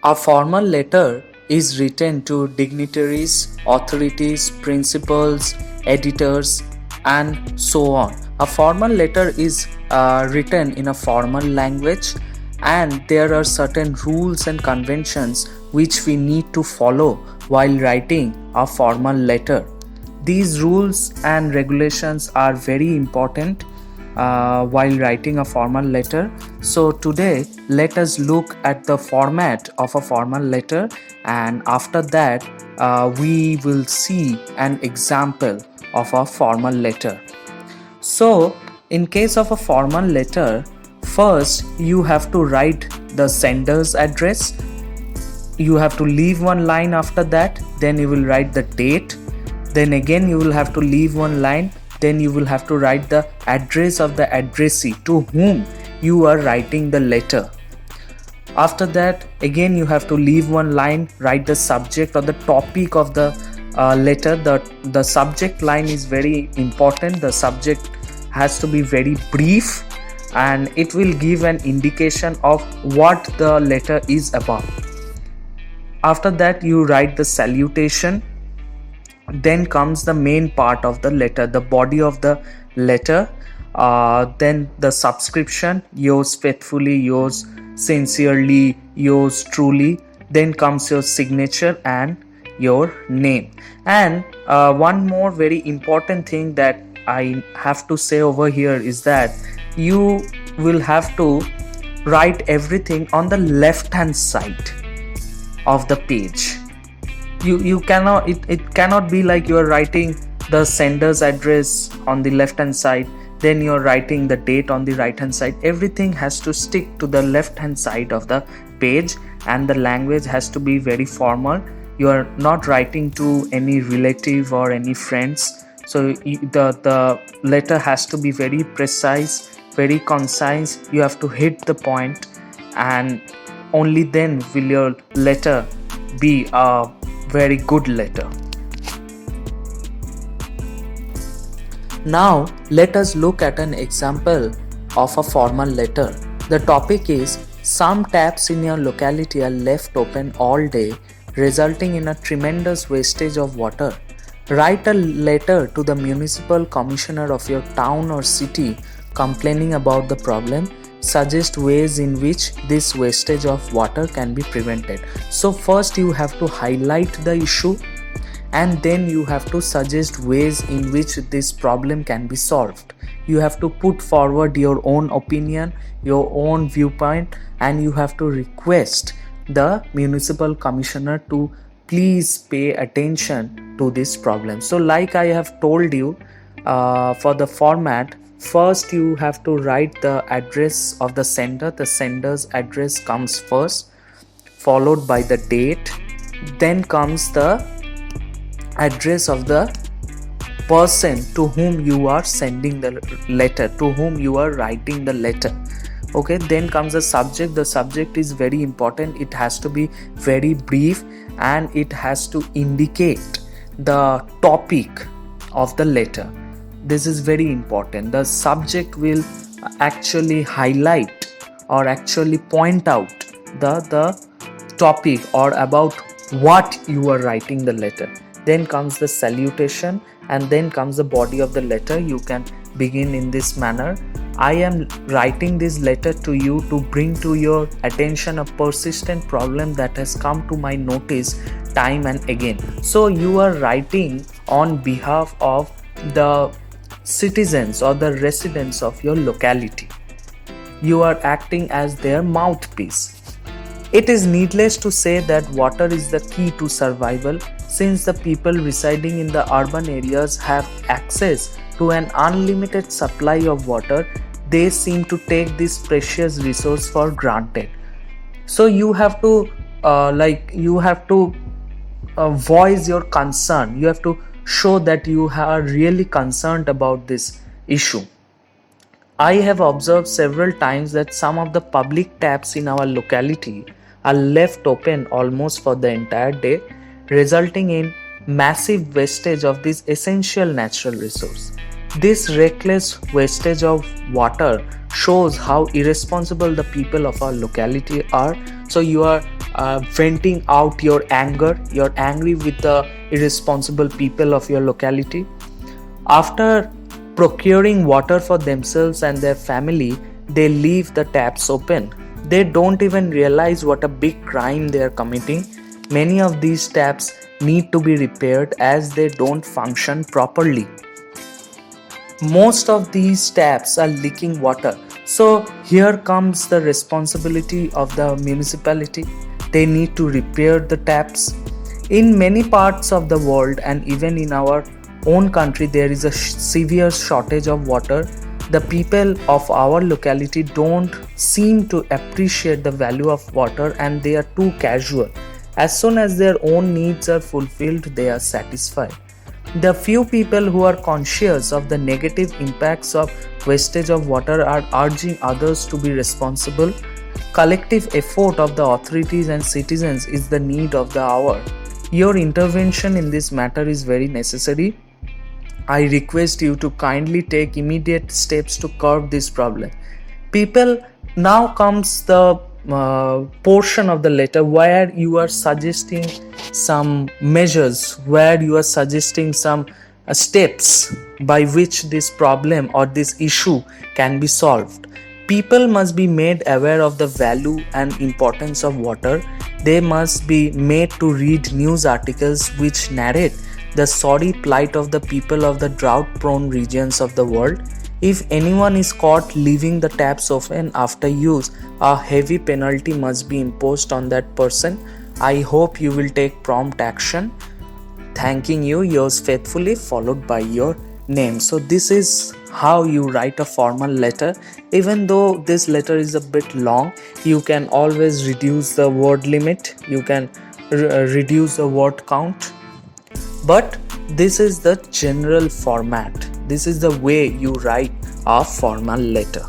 A formal letter is written to dignitaries, authorities, principals, editors, and so on. A formal letter is written in a formal language, and there are certain rules and conventions which we need to follow while writing a formal letter. These rules and regulations are very important while writing a formal letter. So today let us look at the format of a formal letter, and after that we will see an example of a formal letter. So in case of a formal letter, first you have to write the sender's address. You have to leave one line after that, then you will write the date, then again you will have to leave one line, then you will have to write the address of the addressee to whom you are writing the letter. After that again you have to leave one line, write the subject or the topic of the letter. The subject line is very important. The subject has to be very brief and it will give an indication of what the letter is about. After that you write the salutation. Then comes the main part of the letter, the body of the letter. Then the subscription, yours faithfully, yours sincerely, yours truly. Then comes your signature and your name. And one more very important thing that I have to say over here is that you will have to write everything on the left hand side of the page. You cannot, it cannot be like you are writing the sender's address on the left hand side, then you're writing the date on the right hand side. Everything has to stick to the left hand side of the page, and the language has to be very formal. You are not writing to any relative or any friends, so the letter has to be very precise, very concise. You have to hit the point, and only then will your letter be a very good letter. Now let us look at an example of a formal letter. The topic is: some taps in your locality are left open all day, resulting in a tremendous wastage of water. Write a letter to the municipal commissioner of your town or city complaining about the problem. Suggest ways in which this wastage of water can be prevented. So first you have to highlight the issue, and then you have to suggest ways in which this problem can be solved. You have to put forward your own opinion, your own viewpoint, and you have to request the municipal commissioner to please pay attention to this problem. So like I have told you, for the format, first you have to write the address of the sender. The sender's address comes first, followed by the date. Then comes the address of the person to whom you are sending the letter, to whom you are writing the letter. Okay, then comes the subject. The subject is very important. It has to be very brief and it has to indicate the topic of the letter. This is very important. The subject will actually highlight or actually point out the topic or about what you are writing the letter. Then comes the salutation, and then comes the body of the letter. You can begin in this manner: I am writing this letter to you to bring to your attention a persistent problem that has come to my notice time and again. So you are writing on behalf of the citizens or the residents of your locality. You are acting as their mouthpiece. It is needless to say that water is the key to survival. Since the people residing in the urban areas have access to an unlimited supply of water, they seem to take this precious resource for granted. So you have to voice your concern. You have to show that you are really concerned about this issue. I have observed several times that some of the public taps in our locality are left open almost for the entire day, resulting in massive wastage of this essential natural resource. This reckless wastage of water shows how irresponsible the people of our locality are. So you are venting out your anger. You're angry with the irresponsible people of your locality. After procuring water for themselves and their family, they leave the taps open. They don't even realize what a big crime they are committing. Many of these taps need to be repaired as they don't function properly. Most of these taps are leaking water. So here comes the responsibility of the municipality. They need to repair the taps. In many parts of the world and even in our own country, there is a severe shortage of water. The people of our locality don't seem to appreciate the value of water and they are too casual. As soon as their own needs are fulfilled, they are satisfied. The few people who are conscious of the negative impacts of wastage of water are urging others to be responsible. Collective effort of the authorities and citizens is the need of the hour. Your intervention in this matter is very necessary. I request you to kindly take immediate steps to curb this problem. People, now comes the portion of the letter where you are suggesting some measures, where you are suggesting some steps by which this problem or this issue can be solved. People must be made aware of the value and importance of water. They must be made to read news articles which narrate the sorry plight of the people of the drought-prone regions of the world. If anyone is caught leaving the taps open after use, a heavy penalty must be imposed on that person. I hope you will take prompt action. Thanking you, yours faithfully, followed by your name. So this is how you write a formal letter. Even though this letter is a bit long, you can always reduce the word limit. You can reduce the word count. But this is the general format. This is the way you write a formal letter.